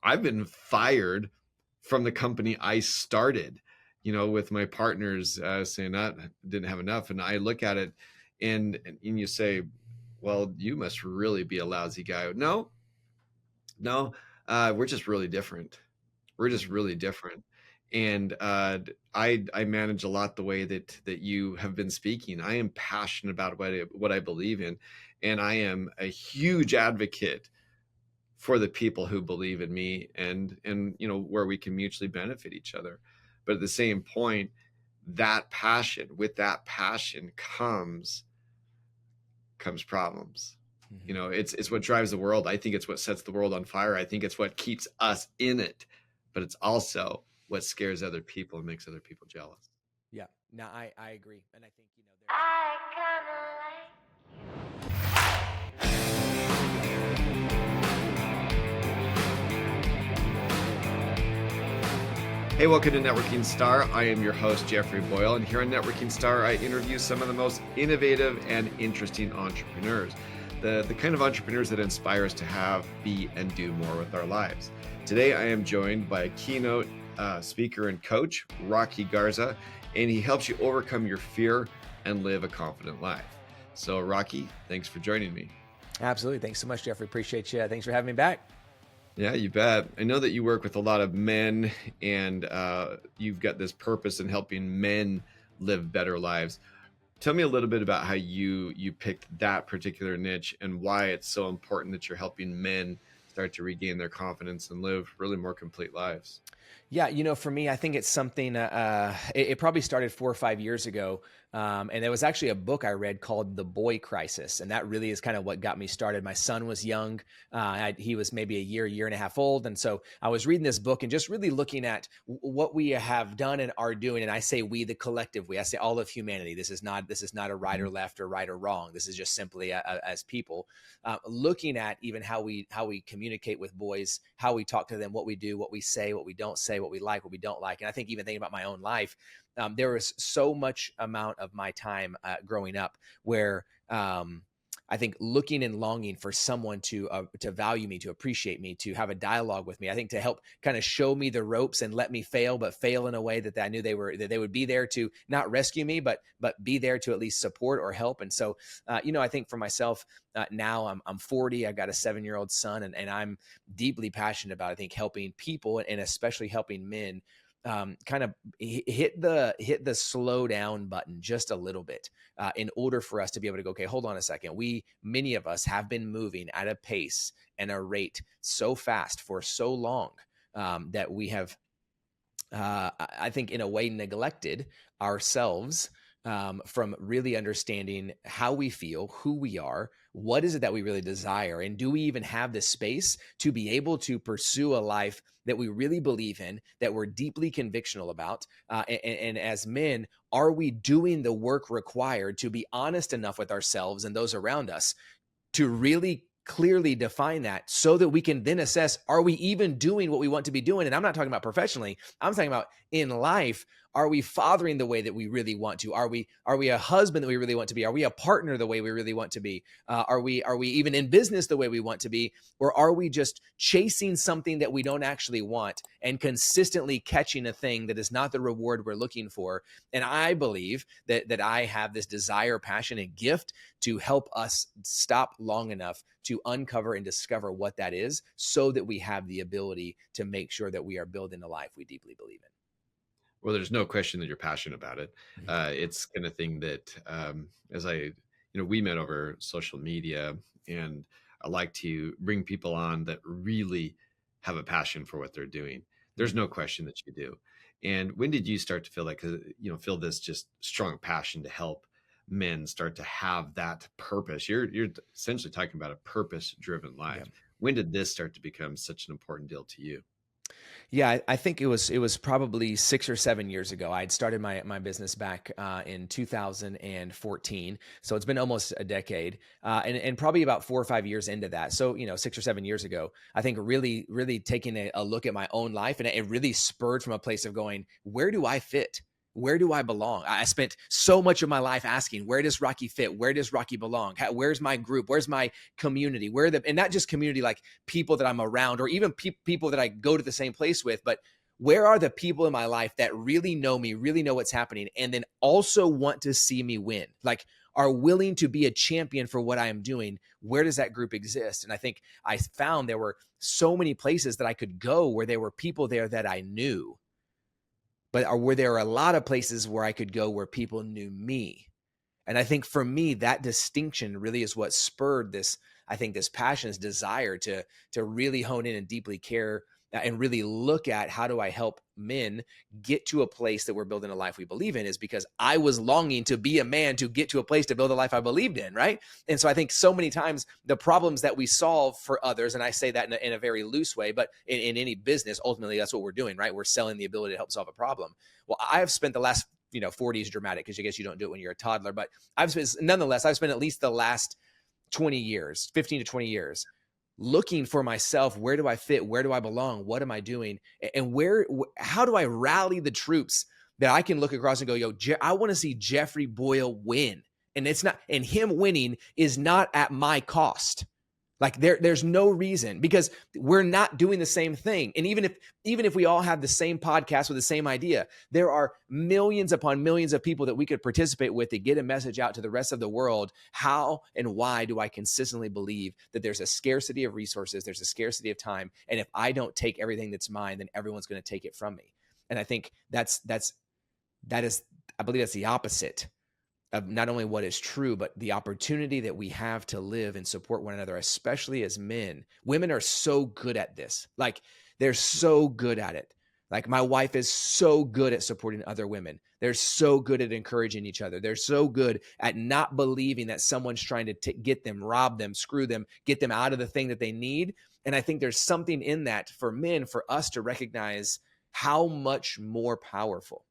I've been fired from the company I started, with my partners saying that didn't have enough. And I look at it and you say, well, you must really be a lousy guy. No, we're just really different. We're just really different. And I manage a lot the way that you have been speaking. I am passionate about what I believe in, and I am a huge advocate for the people who believe in me, and where we can mutually benefit each other. But at the same point, with that passion comes problems. It's what drives the world. I think it's what sets the world on fire. I think it's what keeps us in it, but it's also what scares other people and makes other people jealous. Yeah, no, I agree. And I think, Hey, welcome to Networking Star. I am your host, Jeffery Boyle, and here on Networking Star, I interview some of the most innovative and interesting entrepreneurs, the kind of entrepreneurs that inspire us to have, be, and do more with our lives. Today, I am joined by a keynote speaker and coach, Rocky Garza, and he helps you overcome your fear and live a confident life. So, Rocky, thanks for joining me. Absolutely. Thanks so much, Jeffrey. Appreciate you. Thanks for having me back. Yeah, you bet. I know that you work with a lot of men, and you've got this purpose in helping men live better lives. Tell me a little bit about how you picked that particular niche and why it's so important that you're helping men start to regain their confidence and live really more complete lives. Yeah, for me, I think it's something, it probably started 4 or 5 years ago. And there was actually a book I read called The Boy Crisis. And that really is kind of what got me started. My son was young. He was maybe a year and a half old. And so I was reading this book and just really looking at what we have done and are doing. And I say we, the collective we, I say all of humanity. This is not a right or left or right or wrong. This is just simply as people looking at even how we communicate with boys, how we talk to them, what we do, what we say, what we don't say, what we like, what we don't like. And I think even thinking about my own life, there was so much amount of my time growing up where I think looking and longing for someone to value me, to appreciate me, to have a dialogue with me. I think to help kind of show me the ropes and let me fail, but fail in a way that I knew they would be there to not rescue me, but be there to at least support or help. And so, I think for myself now, I'm 40. I've got a 7-year-old son, and I'm deeply passionate about, I think, helping people and especially helping men kind of hit the slow down button just a little bit in order for us to be able to go, okay, hold on a second. Many of us have been moving at a pace and a rate so fast for so long that we have, I think, in a way, neglected ourselves from really understanding how we feel, who we are, what is it that we really desire, and do we even have the space to be able to pursue a life that we really believe in, that we're deeply convictional about, and as men, are we doing the work required to be honest enough with ourselves and those around us to really clearly define that so that we can then assess, are we even doing what we want to be doing? And I'm not talking about professionally, I'm talking about in life. Are we fathering the way that we really want to? Are we a husband that we really want to be? Are we a partner the way we really want to be? Are we even in business the way we want to be? Or are we just chasing something that we don't actually want and consistently catching a thing that is not the reward we're looking for? And I believe that I have this desire, passion, and gift to help us stop long enough to uncover and discover what that is so that we have the ability to make sure that we are building the life we deeply believe in. Well, there's no question that you're passionate about it. It's kind of thing that, we met over social media, and I like to bring people on that really have a passion for what they're doing. There's no question that you do. And when did you start to feel like, feel this just strong passion to help men start to have that purpose? You're essentially talking about a purpose-driven life. Yeah. When did this start to become such an important deal to you? Yeah, I think it was probably 6 or 7 years ago. I had started my business back in 2014, so it's been almost a decade, and probably about 4 or 5 years into that. So 6 or 7 years ago, I think really taking a look at my own life, and it really spurred from a place of going, where do I fit? Where do I belong? I spent so much of my life asking, where does Rocky fit? Where does Rocky belong? Where's my group? Where's my community? And not just community, like people that I'm around, or even people that I go to the same place with, but where are the people in my life that really know me, really know what's happening, and then also want to see me win? Like, are willing to be a champion for what I am doing. Where does that group exist? And I think I found there were so many places that I could go where there were people there that I knew, but were there a lot of places where I could go where people knew me? And I think for me, that distinction really is what spurred this, I think, this passion, this desire to really hone in and deeply care and really look at how do I help men get to a place that we're building a life we believe in, is because I was longing to be a man to get to a place to build a life I believed in, right? And so I think so many times the problems that we solve for others, and I say that in a very loose way, but in any business, ultimately that's what we're doing, right? We're selling the ability to help solve a problem. Well, I have spent the last 40 is dramatic because I guess you don't do it when you're a toddler, but I've spent at least the last 20 years, 15 to 20 years, looking for myself. Where do I fit? Where do I belong? What am I doing? And how do I rally the troops that I can look across and go, I want to see Jeffery Boyle win. And him winning is not at my cost. Like there's no reason, because we're not doing the same thing. And even if we all have the same podcast with the same idea, there are millions upon millions of people that we could participate with to get a message out to the rest of the world. How and why do I consistently believe that there's a scarcity of resources, there's a scarcity of time, and if I don't take everything that's mine, then everyone's going to take it from me? And I think that is, I believe that's the opposite of not only what is true, but the opportunity that we have to live and support one another, especially as men. Women are so good at this. Like, they're so good at it. Like, my wife is so good at supporting other women. They're so good at encouraging each other. They're so good at not believing that someone's trying to get them, rob them, screw them, get them out of the thing that they need. And I think there's something in that for men, for us to recognize how much more powerful.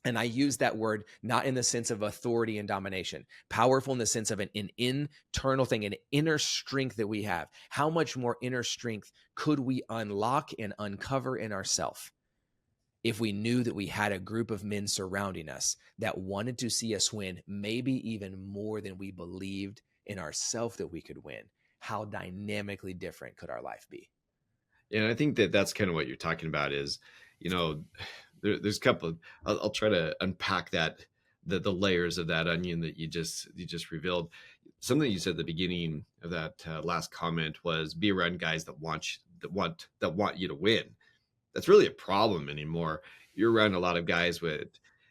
And I use that word not in the sense of authority and domination, powerful in the sense of an internal thing, an inner strength that we have. How much more inner strength could we unlock and uncover in ourselves if we knew that we had a group of men surrounding us that wanted to see us win, maybe even more than we believed in ourselves that we could win? How dynamically different could our life be? Yeah, and I think that that's kind of what you're talking about is, you know, there's a couple of, I'll try to unpack that, the layers of that onion that you just revealed. Something you said at the beginning of that last comment was be around guys that want you to win. That's really a problem anymore. You're around a lot of guys with,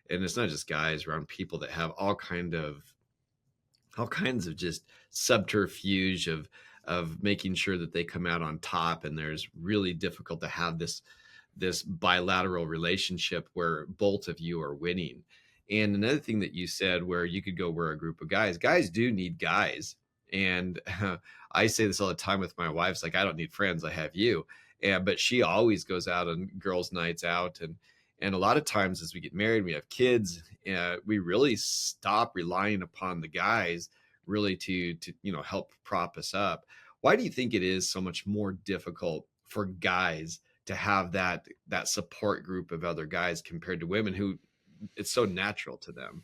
and it's not just guys, around people that have all kinds of just subterfuge of making sure that they come out on top, and there's really difficult to have this bilateral relationship where both of you are winning. And another thing that you said, where you could go, where a group of guys do need guys. And I say this all the time with my wife. It's like, I don't need friends, I have you. But she always goes out on girls' nights out, and a lot of times as we get married, we have kids, we really stop relying upon the guys really to help prop us up. Why do you think it is so much more difficult for guys to have that support group of other guys compared to women, who it's so natural to them?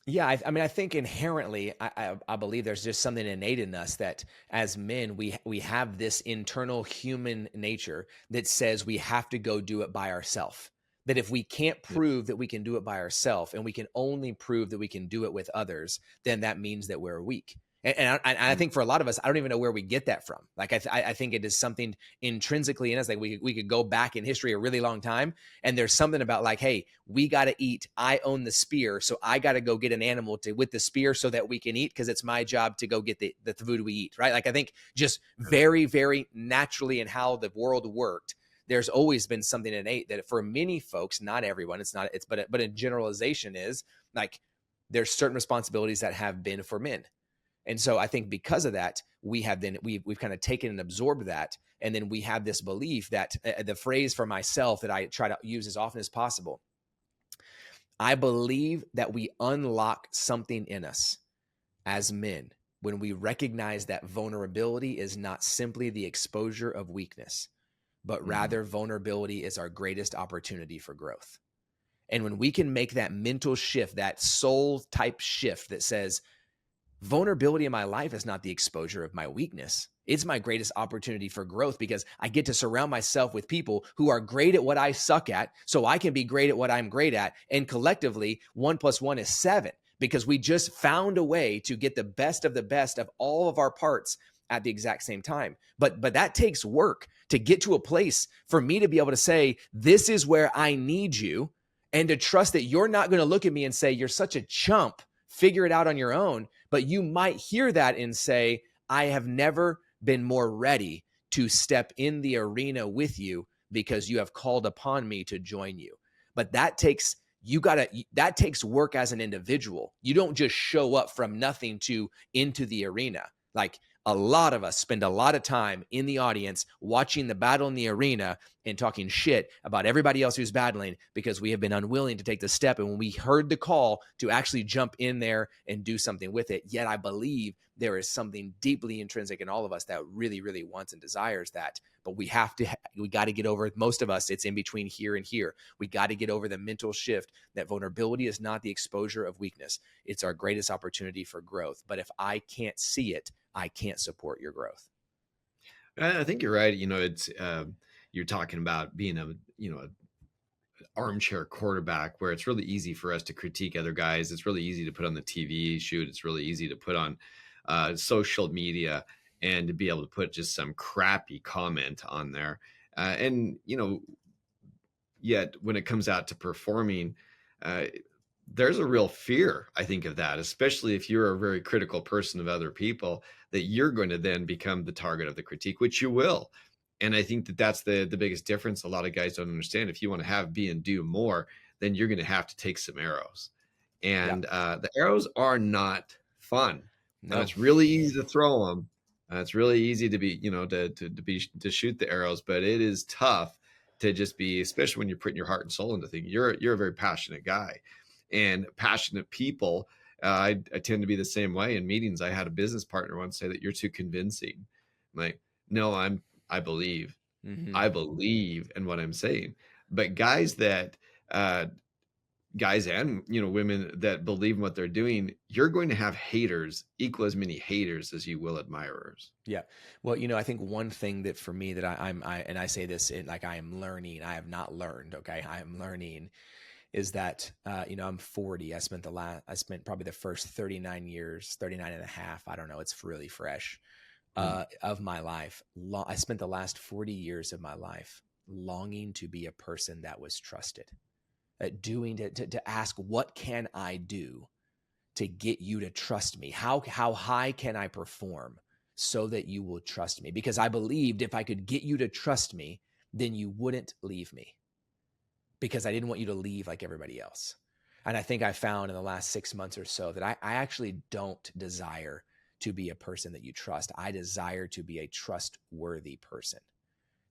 Yeah, I mean, I think inherently, I believe there's just something innate in us that as men, we have this internal human nature that says we have to go do it by ourselves. That if we can't Yeah. prove that we can do it by ourselves, and we can only prove that we can do it with others, then that means that we're weak. And I think for a lot of us, I don't even know where we get that from. Like, I think it is something intrinsically in us. Like, we could go back in history a really long time, and there's something about, like, hey, we got to eat. I own the spear, so I got to go get an animal with the spear so that we can eat, because it's my job to go get the food we eat, right? Like, I think just very, very naturally in how the world worked, there's always been something innate that for many folks, not everyone, but a generalization is like, there's certain responsibilities that have been for men. And so I think because of that, we've kind of taken and absorbed that. And then we have this belief that the phrase for myself that I try to use as often as possible, I believe that we unlock something in us as men when we recognize that vulnerability is not simply the exposure of weakness, but Mhm. rather vulnerability is our greatest opportunity for growth. And when we can make that mental shift, that soul type shift that says, vulnerability in my life is not the exposure of my weakness. It's my greatest opportunity for growth because I get to surround myself with people who are great at what I suck at, so I can be great at what I'm great at. And collectively, 1 + 1 is 7 because we just found a way to get the best of all of our parts at the exact same time. But that takes work to get to a place for me to be able to say, this is where I need you, and to trust that you're not going to look at me and say, you're such a chump, figure it out on your own. But you might hear that and say, I have never been more ready to step in the arena with you because you have called upon me to join you. But that takes work as an individual. You don't just show up from nothing to into the arena. Like, a lot of us spend a lot of time in the audience watching the battle in the arena and talking shit about everybody else who's battling because we have been unwilling to take the step. And when we heard the call to actually jump in there and do something with it, yet I believe there is something deeply intrinsic in all of us that really, really wants and desires that. But we got to get over, most of us, it's in between here and here. We got to get over the mental shift that vulnerability is not the exposure of weakness. It's our greatest opportunity for growth. But if I can't see it, I can't support your growth. I think you're right. It's you're talking about being a armchair quarterback where it's really easy for us to critique other guys. It's really easy to put on the TV shoot. It's really easy to put on social media and to be able to put just some crappy comment on there. And yet when it comes out to performing, uh, there's a real fear, I think, of that, especially if you're a very critical person of other people, that you're going to then become the target of the critique, which you will. And I think that that's the biggest difference. A lot of guys don't understand. If you want to have, be, and do more, then you're going to have to take some arrows. Yeah. And the arrows are not fun. No. It's really easy to throw them. It's really easy to be, to shoot the arrows, but it is tough to just be, especially when you're putting your heart and soul into things. You're a very passionate guy, and passionate people. I tend to be the same way in meetings. I had a business partner once say that you're too convincing. I'm like, no, I believe. Mm-hmm. I believe in what I'm saying. But guys and women that believe in what they're doing, you're going to have haters, equal as many haters as you will admirers. Yeah. Well, I think one thing that for me that and I say this in, like, I am learning, I have not learned. Okay. I am learning is that, I'm 40. I spent probably the first 39 years, 39 and a half. I don't know. It's really fresh, of my life. I spent the last 40 years of my life longing to be a person that was trusted, to ask, what can I do to get you to trust me? How high can I perform so that you will trust me? Because I believed if I could get you to trust me, then you wouldn't leave me, because I didn't want you to leave like everybody else. And I think I found in the last 6 months or so that I actually don't desire to be a person that you trust. I desire to be a trustworthy person.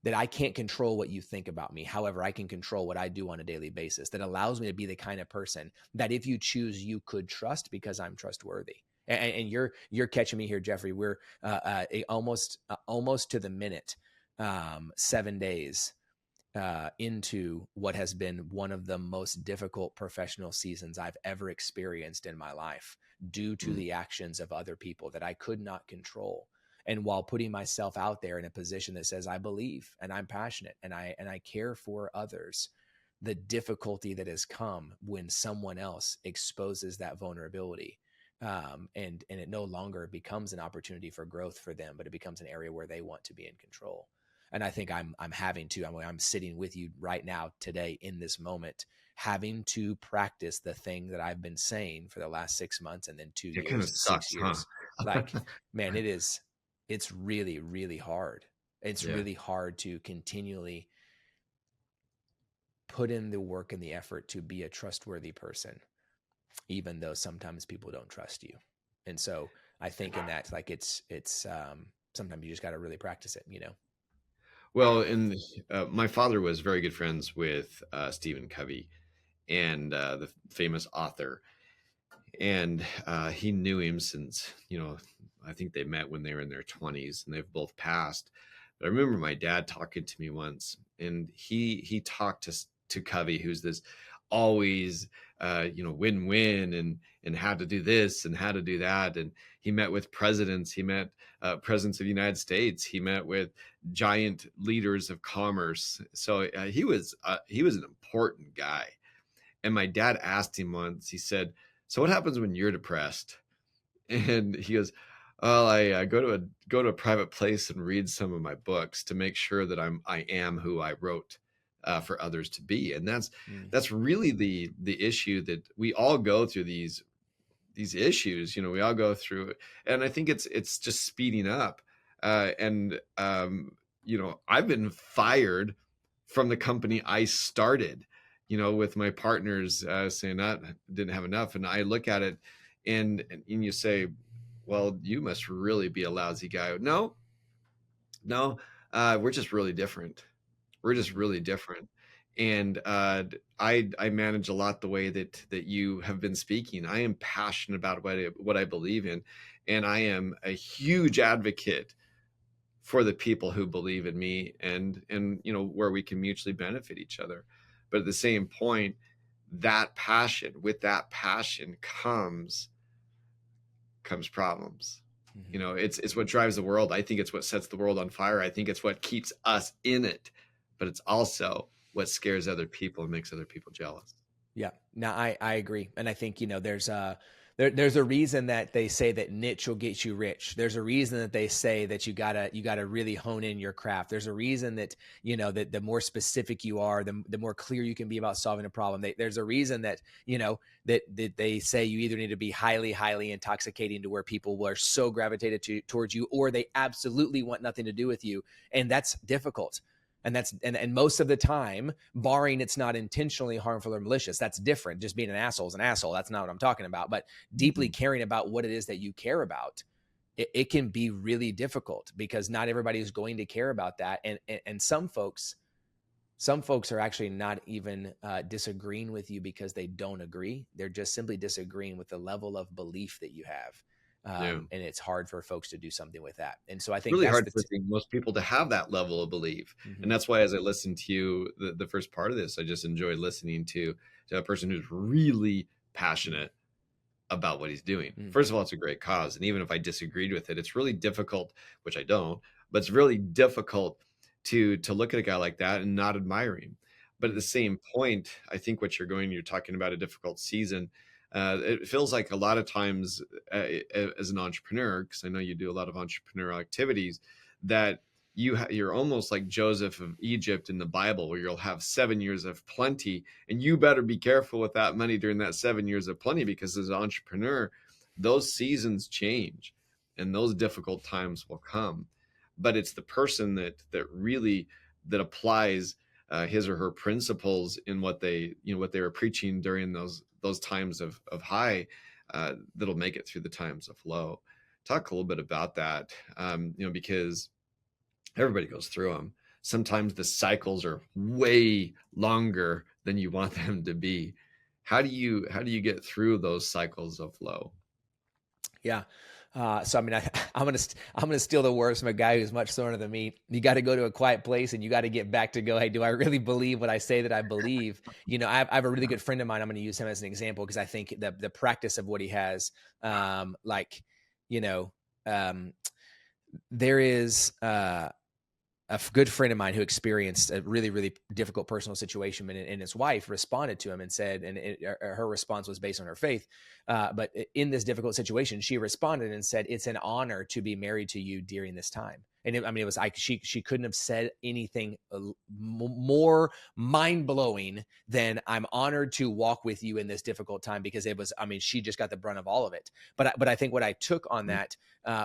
That I can't control what you think about me. However, I can control what I do on a daily basis that allows me to be the kind of person that if you choose, you could trust because I'm trustworthy. And you're catching me here, Jeffrey. We're almost to the minute, 7 days into what has been one of the most difficult professional seasons I've ever experienced in my life, due to the actions of other people that I could not control. And while putting myself out there in a position that says I believe and I'm passionate and I care for others, the difficulty that has come when someone else exposes that vulnerability, and it no longer becomes an opportunity for growth for them, but it becomes an area where they want to be in control. And I think I'm sitting with you right now today in this moment, having to practice the thing that I've been saying for the last 6 months and then 2 It kind years of and sucks, 6 huh? years. Like, man, it's really, really hard. It's Yeah. really hard to continually put in the work and the effort to be a trustworthy person, even though sometimes people don't trust you. And so I think in that, like, it's sometimes you just got to really practice it. Well, and my father was very good friends with Stephen Covey, and the famous author. And he knew him since, I think they met when they were in their 20s, and they've both passed. But I remember my dad talking to me once, and he talked to Covey, who's this always win-win, and how to do this and how to do that. And he met with presidents, he met presidents of the United States, he met with giant leaders of commerce. So he was an important guy. And my dad asked him once, he said, so what happens when you're depressed? And he goes, well, I go to a private place and read some of my books to make sure that I am who I wrote for others to be. And Mm. that's really the issue, that we all go through these issues. We all go through it, and I think it's just speeding up. And I've been fired from the company I started. With my partners saying that didn't have enough, and I look at it, and you say, well, you must really be a lousy guy. No, no, we're just really different. We're just Mhm. really different. And I manage a lot the way that you have been speaking. I am passionate about what I believe in, and I am a huge advocate for the people who believe in me, and where we can mutually benefit each other. But at the same point, with that passion comes problems. Mhm. It's what drives the world. I think it's what sets the world on fire. I think it's what keeps us in it, but it's also what scares other people and makes other people jealous. Yeah, no, I agree, and I think there's a reason that they say that niche will get you rich. There's a reason that they say that you gotta really hone in your craft. There's a reason that that the more specific you are, the more clear you can be about solving a problem. There's a reason that that they say you either need to be highly intoxicating to where people are so gravitated towards you, or they absolutely want nothing to do with you, and that's difficult. And most of the time, barring it's not intentionally harmful or malicious, that's different. Just being an asshole is an asshole. That's not what I'm talking about. But deeply Mhm. caring about what it is that you care about, it can be really difficult because not everybody is going to care about that. And some folks are actually not even disagreeing with you because they don't agree. They're just simply disagreeing with the level of belief that you have. Yeah. And it's hard for folks to do something with that. And so I It's think really that's hard for, I think, most people to have that level of belief. And Mhm. that's why, as I listened to you, the first part of this, I just enjoyed listening to a person who's really passionate about what he's doing. First Mhm. of all, it's a great cause. And even if I disagreed with it, it's really difficult, which I don't, but it's really difficult to look at a guy like that and not admire him. But at the Mhm. same point, I think you're talking about a difficult season. It feels like a lot of times, as an entrepreneur, because I know you do a lot of entrepreneurial activities, that you're almost like Joseph of Egypt in the Bible, where you'll have 7 years of plenty, and you better be careful with that money during that 7 years of plenty, because as an entrepreneur, those seasons change and those difficult times will come. But it's the person that applies his or her principles in what they were preaching during those times of high, that'll make it through the times of low. Talk a little bit about that, because everybody goes through them. Sometimes the cycles are way longer than you want them to be. How do you get through those cycles of low? Yeah. So I mean, I'm gonna steal the words from a guy who's much smarter than me. You got to go to a quiet place, and you got to get back to go. Hey, do I really believe what I say that I believe? I have a really good friend of mine. I'm going to use him as an example because I think the practice of what he has, like, you know, um, there is. Good friend of mine who experienced a really, really difficult personal situation, and his wife responded to him and said, and her response was based on her faith. But in this difficult situation, she responded and said, "It's an honor to be married to you during this time." And it was like she couldn't have said anything more mind blowing than "I'm honored to walk with you in this difficult time," because it was. I mean, she just got the brunt of all of it. But I think what I took on that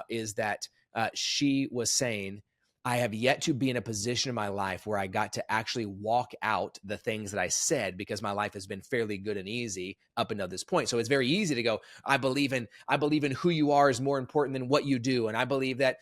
is that she was saying, I have yet to be in a position in my life where I got to actually walk out the things that I said, because my life has been fairly good and easy up until this point. So it's very easy to go, I believe in who you are is more important than what you do. And I believe that,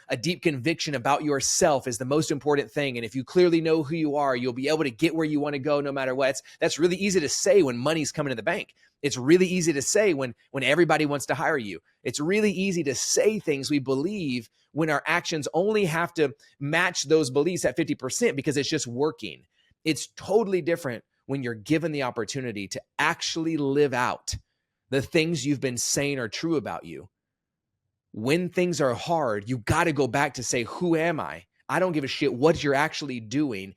a deep conviction about yourself is the most important thing. And if you clearly know who you are, you'll be able to get where you want to go no matter what. That's really easy to say when money's coming to the bank. It's really easy to say when everybody wants to hire you. It's really easy to say things we believe when our actions only have to match those beliefs at 50% because it's just working. It's totally different when you're given the opportunity to actually live out the things you've been saying are true about you. When things are hard, you got to go back to say, who am I? I don't give a shit what you're actually doing.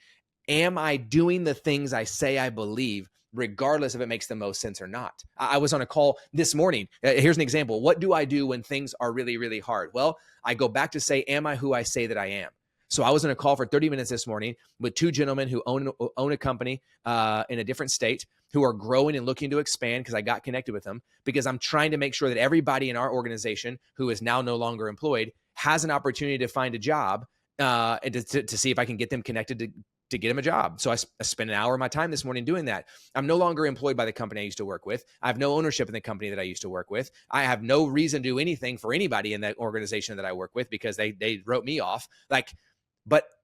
Am I doing the things I say I believe, regardless if it makes the most sense or not? I was on a call this morning. Here's an example. What do I do when things are really, really hard? Well, I go back to say, am I who I say that I am? So I was on a call for 30 minutes this morning with two gentlemen who own a company in a different state, who are growing and looking to expand, because I got connected with them, because I'm trying to make sure that everybody in our organization who is now no longer employed has an opportunity to find a job, and to see if I can get them connected to get them a job. So I spent an hour of my time this morning doing that. I'm no longer employed by the company I used to work with. I have no ownership in the company that I used to work with. I have no reason to do anything for anybody in that organization that I work with, because they wrote me off.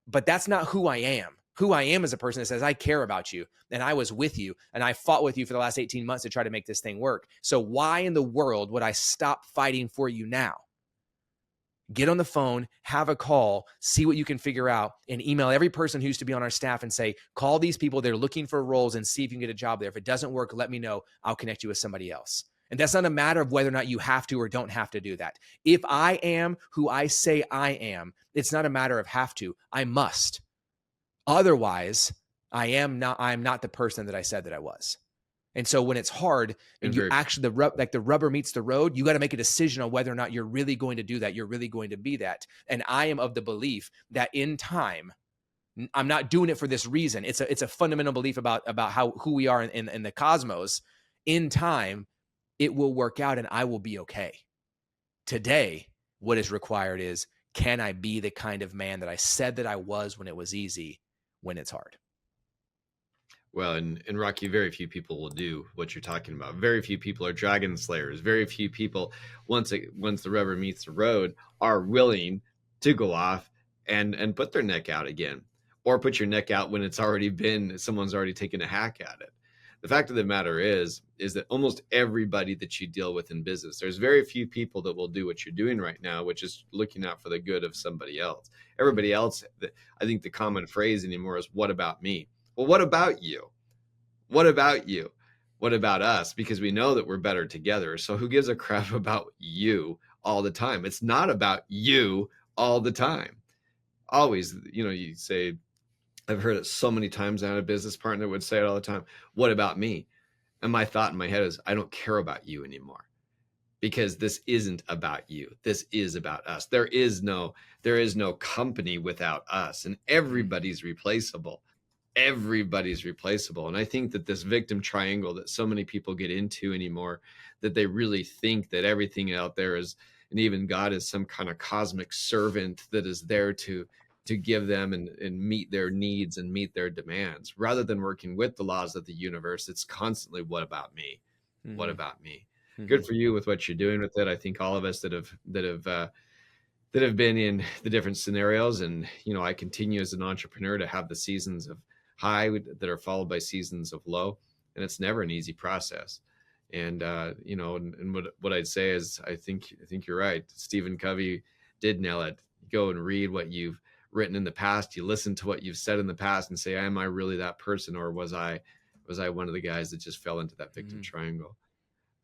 But that's not who I am. Who I am is a person that says, I care about you, and I was with you, and I fought with you for the last 18 months to try to make this thing work. So why in the world would I stop fighting for you now? Get on the phone, have a call, see what you can figure out, and email every person who used to be on our staff and say, call these people, they're looking for roles, and see if you can get a job there. If it doesn't work, let me know. I'll connect you with somebody else. And that's not a matter of whether or not you have to or don't have to do that. If I am who I say I am, it's not a matter of have to. I must. Otherwise, I'm not the person that I said that I was. And so when it's hard and you actually, the rubber meets the road, you got to make a decision on whether or not you're really going to do that. You're really going to be that. And I am of the belief that in time, I'm not doing it for this reason. It's a fundamental belief about who we are in the cosmos. In time, it will work out and I will be okay. Today, what is required is, can I be the kind of man that I said that I was when it was easy, when it's hard? Well, and Rocky, very few people will do what you're talking about. Very few people are dragon slayers. Very few people, once the rubber meets the road, are willing to go off and put their neck out again, or put your neck out when it's already been, someone's already taken a hack at it. The fact of the matter is that almost everybody that you deal with in business, there's very few people that will do what you're doing right now, which is looking out for the good of somebody else. Everybody else, I think the common phrase anymore is, what about me? Well, what about you? What about you? What about us? Because we know that we're better together. So who gives a crap about you all the time? It's not about you all the time. Always, you say, I've heard it so many times. I had a business partner would say it all the time. What about me? And my thought in my head is, I don't care about you anymore, because this isn't about you. This is about us. There is no company without us, and everybody's replaceable. Everybody's replaceable. And I think that this victim triangle that so many people get into anymore, that they really think that everything out there is, and even God is, some kind of cosmic servant that is there to give them and meet their needs and meet their demands, rather than working with the laws of the universe. It's constantly, what about me? Mm-hmm. What about me? Mm-hmm. Good for you with what you're doing with it. I think all of us that have been in the different scenarios, and I continue as an entrepreneur to have the seasons of high that are followed by seasons of low, and it's never an easy process. And and what I'd say is, I think you're right. Stephen Covey did nail it. Go and read what you've written in the past. You listen to what you've said in the past and say, am I really that person, or was I one of the guys that just fell into that victim triangle?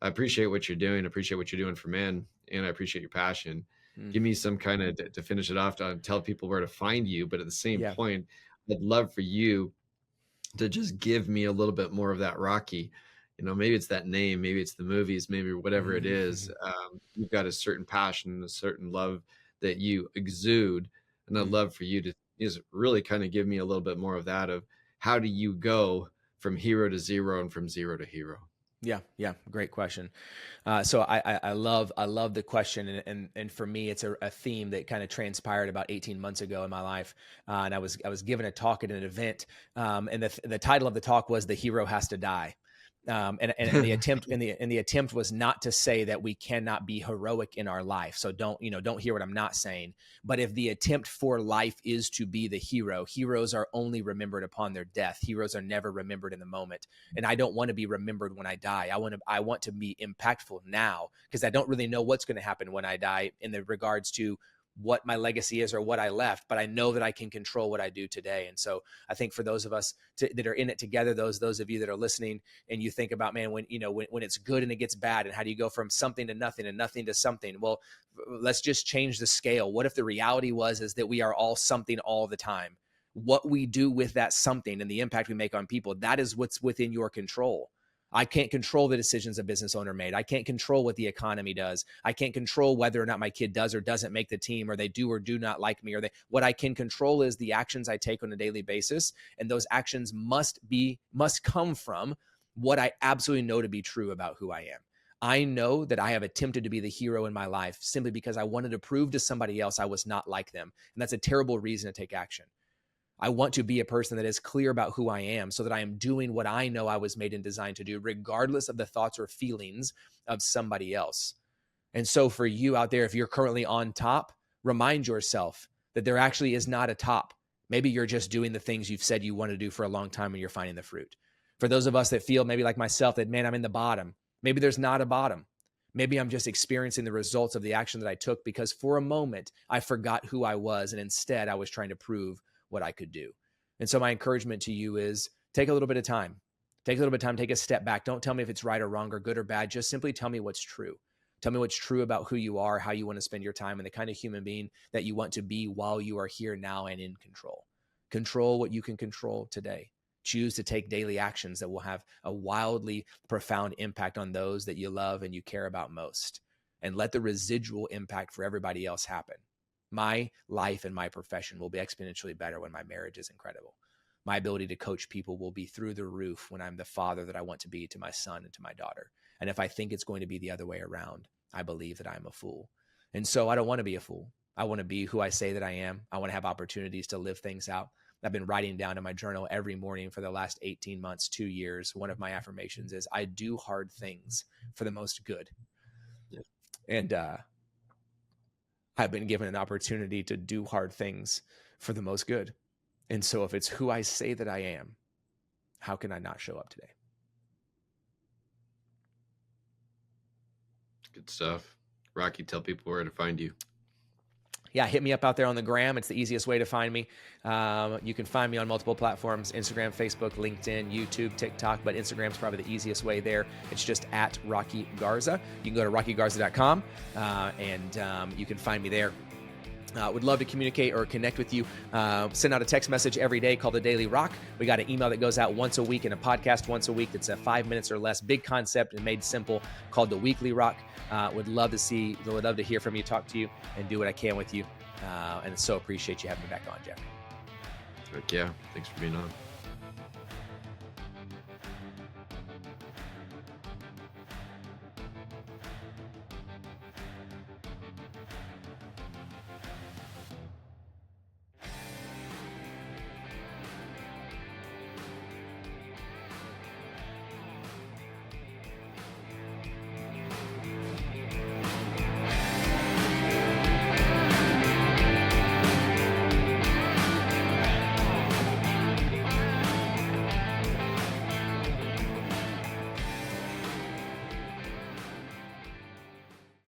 I appreciate what you're doing. I appreciate what you're doing for men, and I appreciate your passion. Give me some kind of, to finish it off, to tell people where to find you. But at the same point, I'd love for you to just give me a little bit more of that Rocky. Maybe it's that name, maybe it's the movies, maybe whatever it is. You've got a certain passion, a certain love that you exude. And I'd love for you to just really kind of give me a little bit more of that, of how do you go from hero to zero and from zero to hero? Yeah. Great question. So I love the question. And for me, it's a theme that kind of transpired about 18 months ago in my life. And I was given a talk at an event. And the title of the talk was "The Hero Has to Die." And the attempt was not to say that we cannot be heroic in our life. So don't hear what I'm not saying. But if the attempt for life is to be the hero, heroes are only remembered upon their death. Heroes are never remembered in the moment. And I don't want to be remembered when I die. I want to be impactful now, because I don't really know what's going to happen when I die in the regards to what my legacy is or what I left, but I know that I can control what I do today. And so I think for those of us that are in it together, those of you that are listening, and you think about, man, when it's good and it gets bad, and how do you go from something to nothing and nothing to something? Well, let's just change the scale. What if the reality is that we are all something all the time? What we do with that something and the impact we make on people, that is what's within your control. I can't control the decisions a business owner made. I can't control what the economy does. I can't control whether or not my kid does or doesn't make the team, or they do or do not like me, what I can control is the actions I take on a daily basis. And those actions must come from what I absolutely know to be true about who I am. I know that I have attempted to be the hero in my life simply because I wanted to prove to somebody else I was not like them. And that's a terrible reason to take action. I want to be a person that is clear about who I am, so that I am doing what I know I was made and designed to do, regardless of the thoughts or feelings of somebody else. And so for you out there, if you're currently on top, remind yourself that there actually is not a top. Maybe you're just doing the things you've said you want to do for a long time and you're finding the fruit. For those of us that feel maybe like myself that, man, I'm in the bottom, maybe there's not a bottom. Maybe I'm just experiencing the results of the action that I took because for a moment I forgot who I was, and instead I was trying to prove what I could do. And so my encouragement to you is take a little bit of time. Take a step back. Don't tell me if it's right or wrong or good or bad. Just simply tell me what's true. Tell me what's true about who you are, how you want to spend your time, and the kind of human being that you want to be while you are here now and in control. Control what you can control today. Choose to take daily actions that will have a wildly profound impact on those that you love and you care about most. And let the residual impact for everybody else happen. My life and my profession will be exponentially better when my marriage is incredible. My ability to coach people will be through the roof when I'm the father that I want to be to my son and to my daughter. And if I think it's going to be the other way around, I believe that I'm a fool. And so I don't want to be a fool. I want to be who I say that I am. I want to have opportunities to live things out. I've been writing down in my journal every morning for the last 18 months, 2 years. One of my affirmations is, I do hard things for the most good. Yeah. And I've been given an opportunity to do hard things for the most good. And so if it's who I say that I am, how can I not show up today? Good stuff. Rocky, tell people where to find you. Yeah, hit me up out there on the gram. It's the easiest way to find me. You can find me on multiple platforms: Instagram, Facebook, LinkedIn, YouTube, TikTok, but Instagram's probably the easiest way there. It's just at Rocky Garza. You can go to rockygarza.com and you can find me there. Would love to communicate or connect with you. Send out a text message every day called the Daily Rock. We got an email that goes out once a week and a podcast once a week that's 5 minutes or less. Big concept and made simple, called the Weekly Rock. Would love to hear from you, talk to you, and do what I can with you. And so appreciate you having me back on, Jeff. Heck yeah. Thanks for being on.